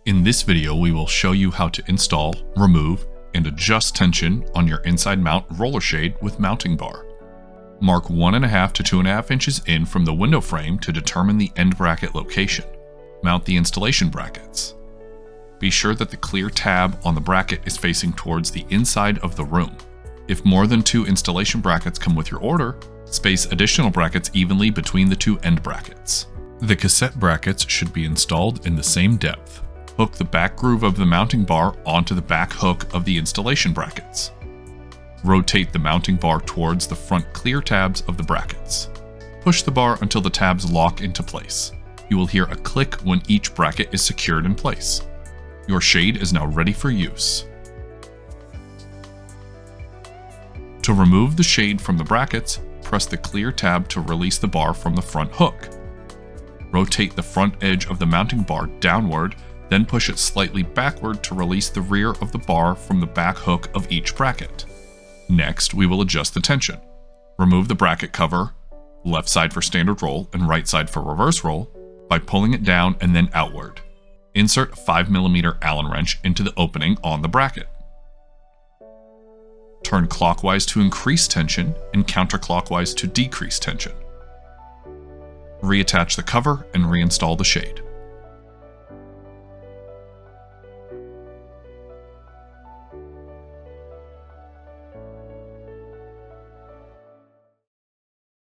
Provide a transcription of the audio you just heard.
In this video, we will show you how to install, remove, and adjust tension on your inside mount roller shade with mounting bar. Mark 1.5 to 2.5 inches in from the window frame to determine the end bracket location. Mount the installation brackets. Be sure that the clear tab on the bracket is facing towards the inside of the room. If more than 2 installation brackets come with your order, space additional brackets evenly between the 2 end brackets. The cassette brackets should be installed in the same depth. Hook the back groove of the mounting bar onto the back hook of the installation brackets. Rotate the mounting bar towards the front clear tabs of the brackets. Push the bar until the tabs lock into place. You will hear a click when each bracket is secured in place. Your shade is now ready for use. To remove the shade from the brackets, press the clear tab to release the bar from the front hook. Rotate the front edge of the mounting bar downward, then push it slightly backward to release the rear of the bar from the back hook of each bracket. Next, we will adjust the tension. Remove the bracket cover, left side for standard roll and right side for reverse roll, by pulling it down and then outward. Insert a 5mm Allen wrench into the opening on the bracket. Turn clockwise to increase tension and counterclockwise to decrease tension. Reattach the cover and reinstall the shade.